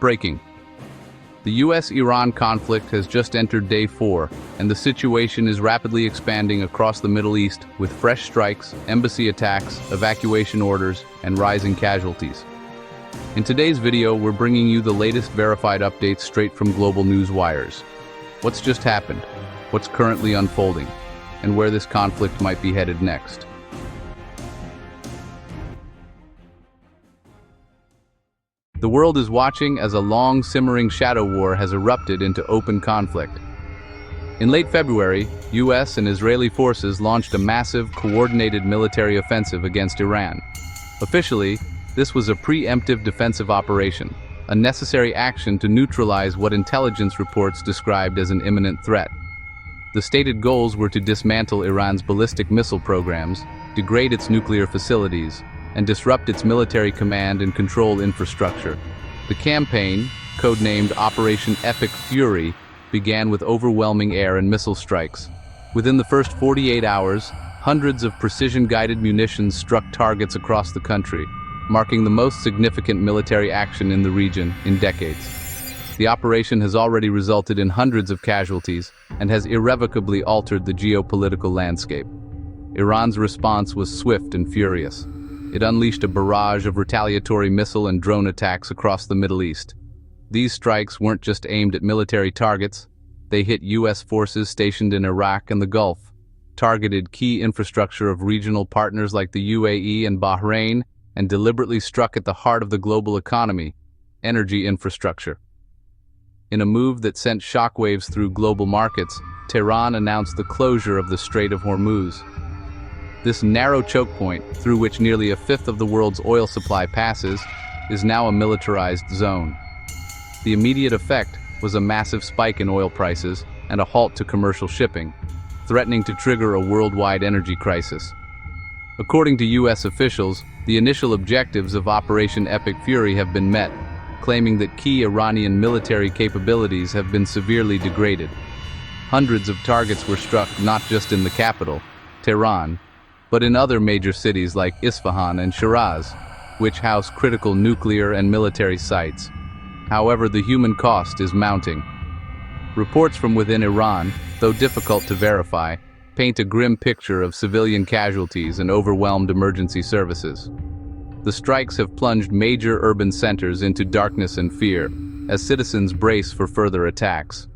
Breaking. The US-Iran conflict has just entered day 4, and the situation is rapidly expanding across the Middle East with fresh strikes, embassy attacks, evacuation orders, and rising casualties. In today's video, we're bringing you the latest verified updates straight from global news wires. What's just happened, what's currently unfolding, and where this conflict might be headed next. The world is watching as a long, simmering shadow war has erupted into open conflict. In late February, US and Israeli forces launched a massive, coordinated military offensive against Iran. Officially, this was a preemptive defensive operation, a necessary action to neutralize what intelligence reports described as an imminent threat. The stated goals were to dismantle Iran's ballistic missile programs, degrade its nuclear facilities, and disrupt its military command and control infrastructure. The campaign, codenamed Operation Epic Fury, began with overwhelming air and missile strikes. Within the first 48 hours, hundreds of precision-guided munitions struck targets across the country, marking the most significant military action in the region in decades. The operation has already resulted in hundreds of casualties and has irrevocably altered the geopolitical landscape. Iran's response was swift and furious. It unleashed a barrage of retaliatory missile and drone attacks across the Middle East. These strikes weren't just aimed at military targets, they hit US forces stationed in Iraq and the Gulf, targeted key infrastructure of regional partners like the UAE and Bahrain, and deliberately struck at the heart of the global economy, energy infrastructure. In a move that sent shockwaves through global markets, Tehran announced the closure of the Strait of Hormuz. This narrow choke point, through which nearly a fifth of the world's oil supply passes, is now a militarized zone. The immediate effect was a massive spike in oil prices and a halt to commercial shipping, threatening to trigger a worldwide energy crisis. According to US officials, the initial objectives of Operation Epic Fury have been met, claiming that key Iranian military capabilities have been severely degraded. Hundreds of targets were struck not just in the capital, Tehran, but in other major cities like Isfahan and Shiraz, which house critical nuclear and military sites. However, the human cost is mounting. Reports from within Iran, though difficult to verify, paint a grim picture of civilian casualties and overwhelmed emergency services. The strikes have plunged major urban centers into darkness and fear, as citizens brace for further attacks.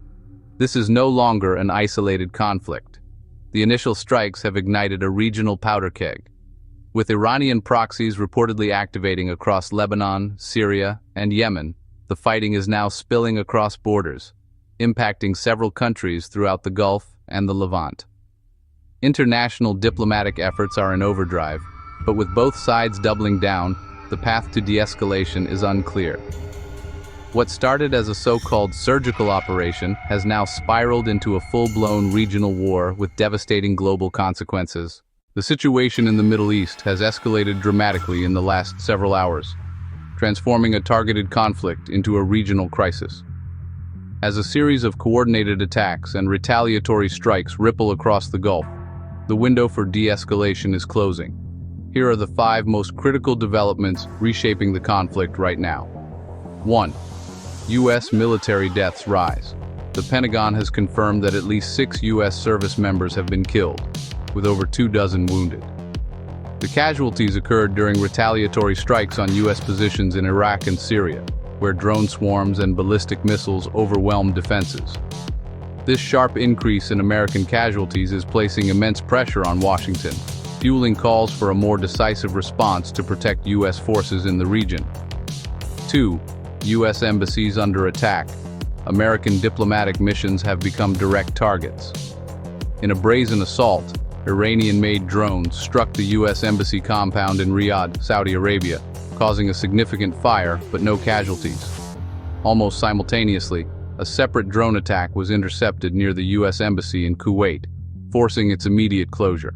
This is no longer an isolated conflict. The initial strikes have ignited a regional powder keg, with Iranian proxies reportedly activating across Lebanon, Syria, and Yemen. The fighting is now spilling across borders, impacting several countries throughout the Gulf and the Levant. International diplomatic efforts are in overdrive, but with both sides doubling down, the path to de-escalation is unclear. What started as a so-called surgical operation has now spiraled into a full-blown regional war with devastating global consequences. The situation in the Middle East has escalated dramatically in the last several hours, transforming a targeted conflict into a regional crisis. As a series of coordinated attacks and retaliatory strikes ripple across the Gulf, the window for de-escalation is closing. Here are the 5 most critical developments reshaping the conflict right now. 1. US military deaths rise. The Pentagon has confirmed that at least 6 US service members have been killed, with over 24 wounded. The casualties occurred during retaliatory strikes on US positions in Iraq and Syria, where drone swarms and ballistic missiles overwhelmed defenses. This sharp increase in American casualties is placing immense pressure on Washington, fueling calls for a more decisive response to protect US forces in the region. 2. US embassies under attack. American diplomatic missions have become direct targets. In a brazen assault, Iranian-made drones struck the US embassy compound in Riyadh, Saudi Arabia, causing a significant fire but no casualties. Almost simultaneously, a separate drone attack was intercepted near the US embassy in Kuwait, forcing its immediate closure.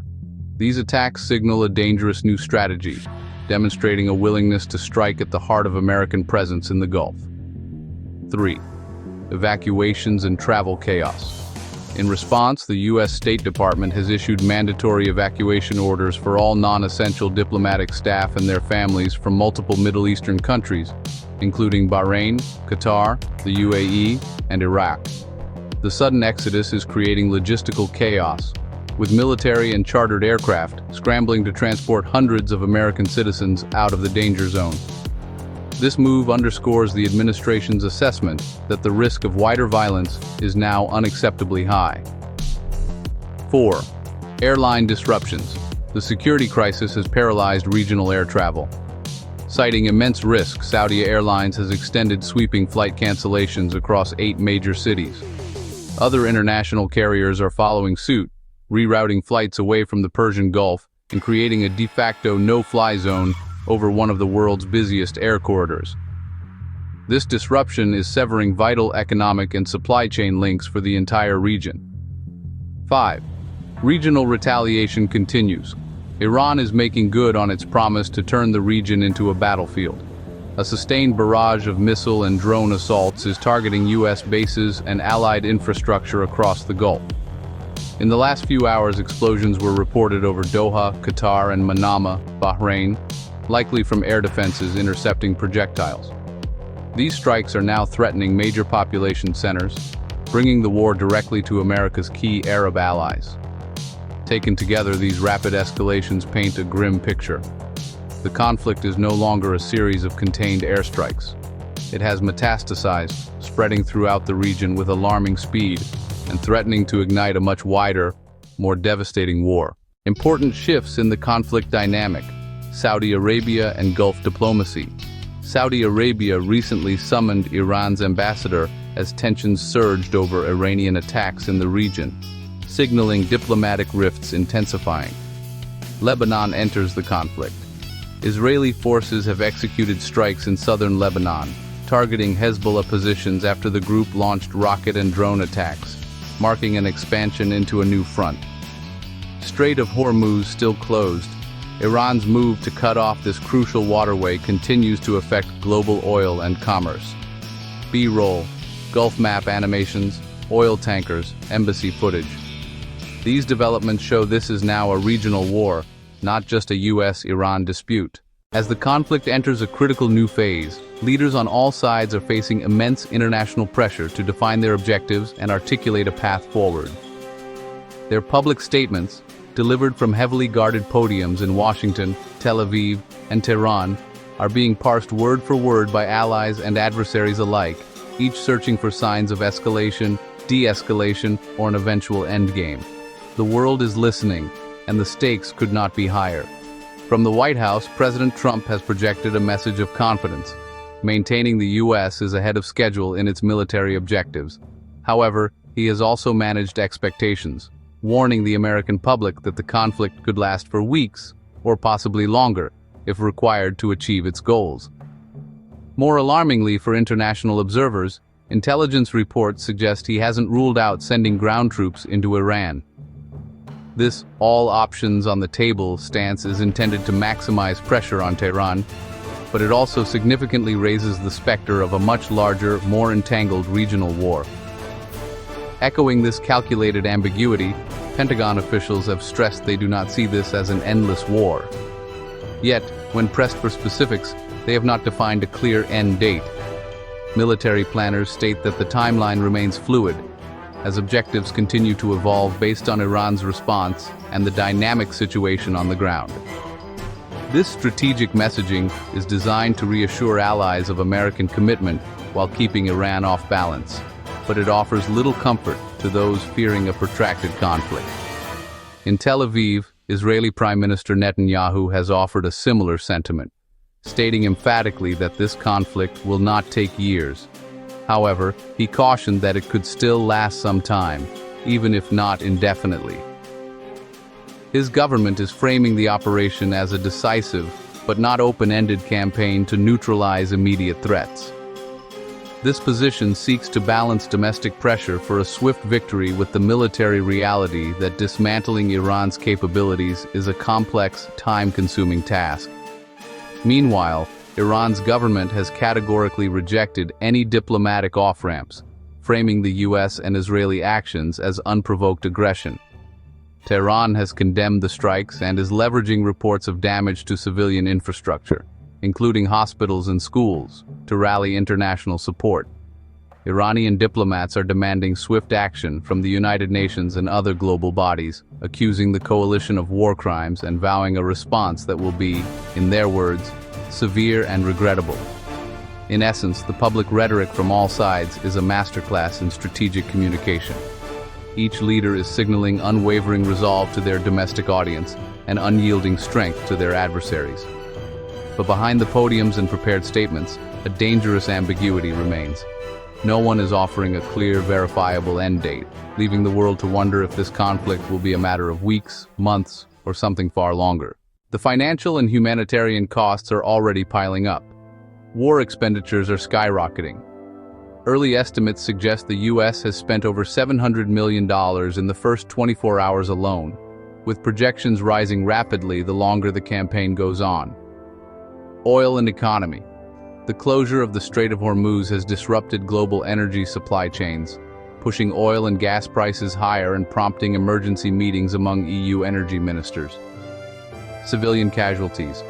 These attacks signal a dangerous new strategy, demonstrating a willingness to strike at the heart of American presence in the Gulf. 3. Evacuations and travel chaos. In response, the U.S. State Department has issued mandatory evacuation orders for all non-essential diplomatic staff and their families from multiple Middle Eastern countries, including Bahrain, Qatar, the UAE, and Iraq. The sudden exodus is creating logistical chaos, with military and chartered aircraft scrambling to transport hundreds of American citizens out of the danger zone. This move underscores the administration's assessment that the risk of wider violence is now unacceptably high. 4. Airline disruptions. The security crisis has paralyzed regional air travel. Citing immense risk, Saudi Airlines has extended sweeping flight cancellations across 8 major cities. Other international carriers are following suit, rerouting flights away from the Persian Gulf and creating a de facto no-fly zone over one of the world's busiest air corridors. This disruption is severing vital economic and supply chain links for the entire region. 5. Regional retaliation continues. Iran is making good on its promise to turn the region into a battlefield. A sustained barrage of missile and drone assaults is targeting U.S. bases and allied infrastructure across the Gulf. In the last few hours, explosions were reported over Doha, Qatar, and Manama, Bahrain, likely from air defenses intercepting projectiles. These strikes are now threatening major population centers, bringing the war directly to America's key Arab allies. Taken together, these rapid escalations paint a grim picture. The conflict is no longer a series of contained airstrikes. It has metastasized, spreading throughout the region with alarming speed and threatening to ignite a much wider, more devastating war. Important shifts in the conflict dynamic. Saudi Arabia and Gulf diplomacy. Saudi Arabia recently summoned Iran's ambassador as tensions surged over Iranian attacks in the region, signaling diplomatic rifts intensifying. Lebanon enters the conflict. Israeli forces have executed strikes in southern Lebanon, targeting Hezbollah positions after the group launched rocket and drone attacks, marking an expansion into a new front. Strait of Hormuz still closed. Iran's move to cut off this crucial waterway continues to affect global oil and commerce. B-roll, Gulf map animations, oil tankers, embassy footage. These developments show this is now a regional war, not just a US-Iran dispute. As the conflict enters a critical new phase, leaders on all sides are facing immense international pressure to define their objectives and articulate a path forward. Their public statements, delivered from heavily guarded podiums in Washington, Tel Aviv, and Tehran, are being parsed word for word by allies and adversaries alike, each searching for signs of escalation, de-escalation, or an eventual endgame. The world is listening, and the stakes could not be higher. From the White House, President Trump has projected a message of confidence, maintaining the U.S. is ahead of schedule in its military objectives. However, he has also managed expectations, warning the American public that the conflict could last for weeks, or possibly longer, if required to achieve its goals. More alarmingly for international observers, intelligence reports suggest he hasn't ruled out sending ground troops into Iran. This all options on the table stance is intended to maximize pressure on Tehran, but it also significantly raises the specter of a much larger, more entangled regional war. Echoing this calculated ambiguity, Pentagon officials have stressed they do not see this as an endless war. Yet, when pressed for specifics, they have not defined a clear end date. Military planners state that the timeline remains fluid, as objectives continue to evolve based on Iran's response and the dynamic situation on the ground. This strategic messaging is designed to reassure allies of American commitment while keeping Iran off balance, but it offers little comfort to those fearing a protracted conflict. In Tel Aviv, Israeli Prime Minister Netanyahu has offered a similar sentiment, stating emphatically that this conflict will not take years. However, he cautioned that it could still last some time, even if not indefinitely. His government is framing the operation as a decisive, but not open-ended campaign to neutralize immediate threats. This position seeks to balance domestic pressure for a swift victory with the military reality that dismantling Iran's capabilities is a complex, time-consuming task. Meanwhile, Iran's government has categorically rejected any diplomatic off-ramps, framing the US and Israeli actions as unprovoked aggression. Tehran has condemned the strikes and is leveraging reports of damage to civilian infrastructure, including hospitals and schools, to rally international support. Iranian diplomats are demanding swift action from the United Nations and other global bodies, accusing the coalition of war crimes and vowing a response that will be, in their words, severe and regrettable. In essence, the public rhetoric from all sides is a masterclass in strategic communication. Each leader is signaling unwavering resolve to their domestic audience and unyielding strength to their adversaries. But behind the podiums and prepared statements, a dangerous ambiguity remains. No one is offering a clear, verifiable end date, leaving the world to wonder if this conflict will be a matter of weeks, months, or something far longer. The financial and humanitarian costs are already piling up. War expenditures are skyrocketing. Early estimates suggest the US has spent over $700 million in the first 24 hours alone, with projections rising rapidly the longer the campaign goes on. Oil and economy. The closure of the Strait of Hormuz has disrupted global energy supply chains, pushing oil and gas prices higher and prompting emergency meetings among EU energy ministers. Civilian casualties.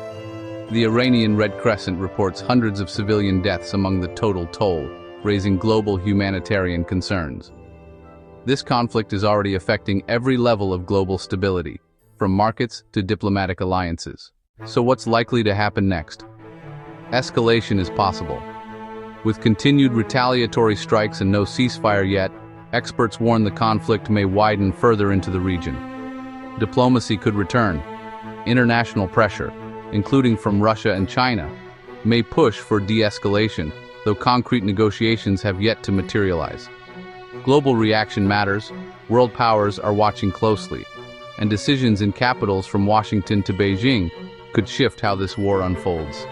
The Iranian Red Crescent reports hundreds of civilian deaths among the total toll, raising global humanitarian concerns. This conflict is already affecting every level of global stability, from markets to diplomatic alliances. So what's likely to happen next? Escalation is possible. With continued retaliatory strikes and no ceasefire yet, experts warn the conflict may widen further into the region. Diplomacy could return. International pressure, including from Russia and China, may push for de-escalation, though concrete negotiations have yet to materialize. Global reaction matters, world powers are watching closely, and decisions in capitals from Washington to Beijing could shift how this war unfolds.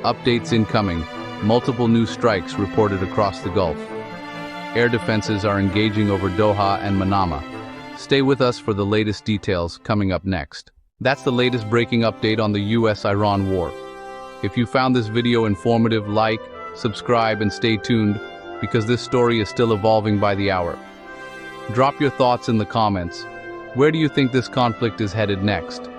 Updates incoming, multiple new strikes reported across the Gulf. Air defenses are engaging over Doha and Manama. Stay with us for the latest details coming up next. That's the latest breaking update on the US-Iran war. If you found this video informative, like, subscribe, and stay tuned, because this story is still evolving by the hour. Drop your thoughts in the comments. Where do you think this conflict is headed next?